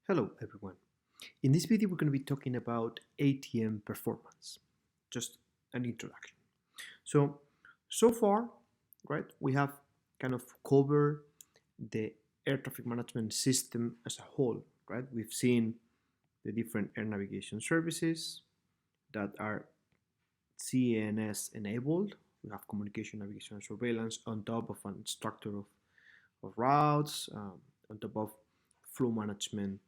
Hello everyone. In this video we're going to be talking about ATM performance. Just an introduction. So far, right, we have kind of covered the air traffic management system as a whole, right? We've seen the different air navigation services that are CANS enabled. We have communication, navigation, and surveillance on top of an structure of routes, on top of flow management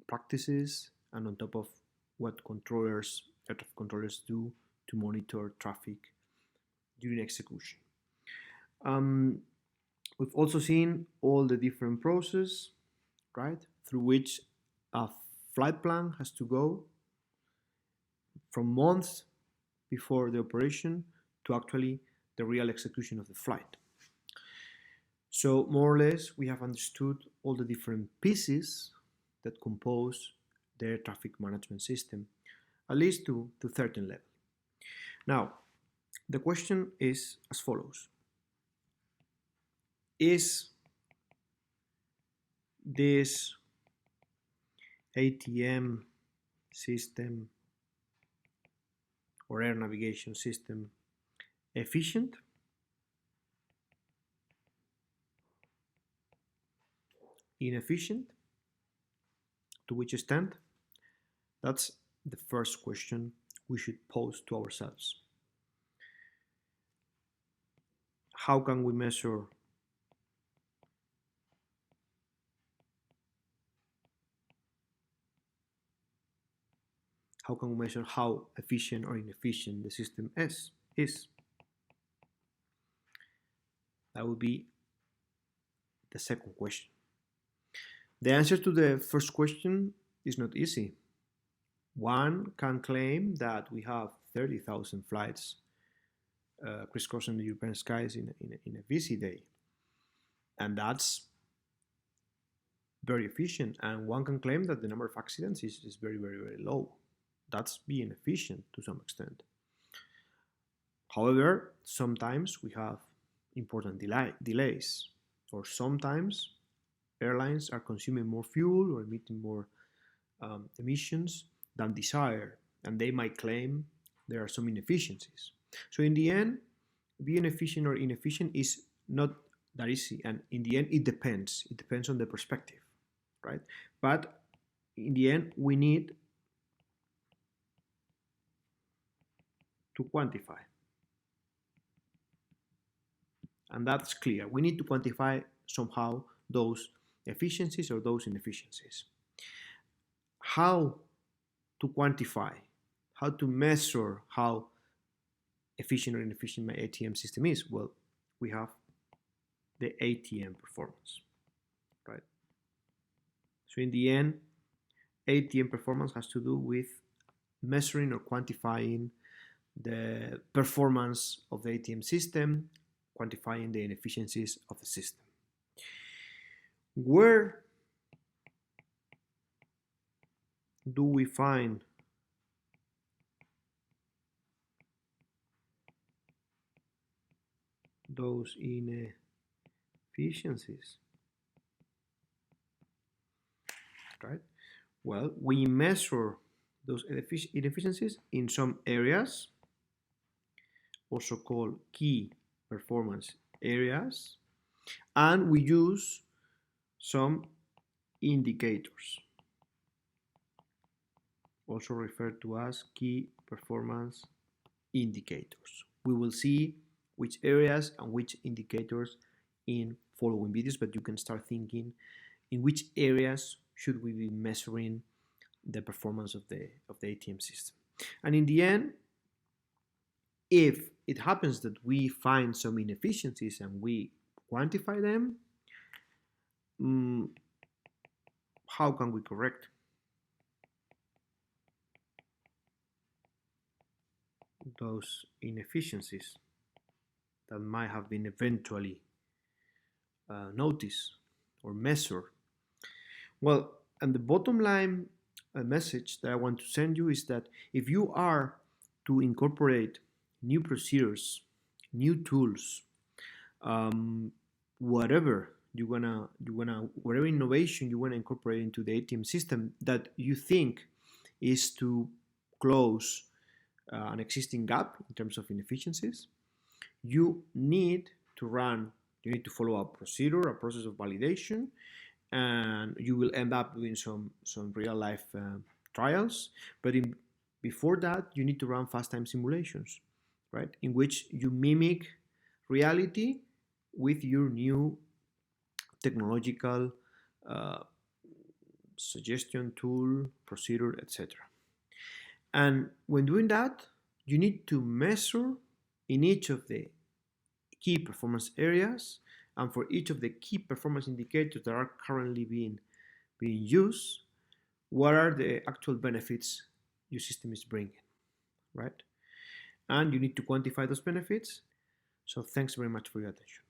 practices, and on top of what air traffic controllers do to monitor traffic during execution. We've also seen all the different processes, right, through which a flight plan has to go from months before the operation to actually the real execution of the flight. So more or less we have understood all the different pieces that compose the air traffic management system, at least to a certain level. Now, the question is as follows. Is this ATM system or air navigation system efficient? Inefficient? To which extent? That's the first question we should pose to ourselves. How can we measure how efficient or inefficient the system is? That would be the second question. The answer to the first question is not easy. One can claim that we have 30,000 flights crisscrossing the European skies in a busy day, and that's very efficient. And one can claim that the number of accidents is very, very, very low. That's being efficient to some extent. However, sometimes we have important delays, or sometimes airlines are consuming more fuel or emitting more emissions than desired, and they might claim there are some inefficiencies. So in the end, being efficient or inefficient is not that easy, and in the end it depends on the perspective, right? But in the end we need to quantify, and that's clear. We need to quantify somehow those efficiencies or those inefficiencies. How to quantify, how to measure how efficient or inefficient my ATM system is? Well, we have the ATM performance, right? So in the end, ATM performance has to do with measuring or quantifying the performance of the ATM system, quantifying the inefficiencies of the system. Where do we find those inefficiencies? Right? Well, we measure those inefficiencies in some areas, also called key performance areas, and we use some indicators, also referred to as key performance indicators. We will see which areas and which indicators in following videos, but you can start thinking in which areas should we be measuring the performance of the ATM system. And in the end, if it happens that we find some inefficiencies and we quantify them, how can we correct those inefficiencies that might have been eventually noticed or measured? Well, and the bottom line message that I want to send you is that if you are to incorporate new procedures, new tools, whatever you wanna whatever innovation you wanna incorporate into the ATM system that you think is to close an existing gap in terms of inefficiencies, you need to run, you need to follow a procedure, a process of validation, and you will end up doing some real life trials. But before that, you need to run fast time simulations, right? In which you mimic reality with your new technological uh, suggestion tool, procedure, etc. And when doing that, you need to measure in each of the key performance areas and for each of the key performance indicators that are currently being used, what are the actual benefits your system is bringing, right? And you need to quantify those benefits. So thanks very much for your attention.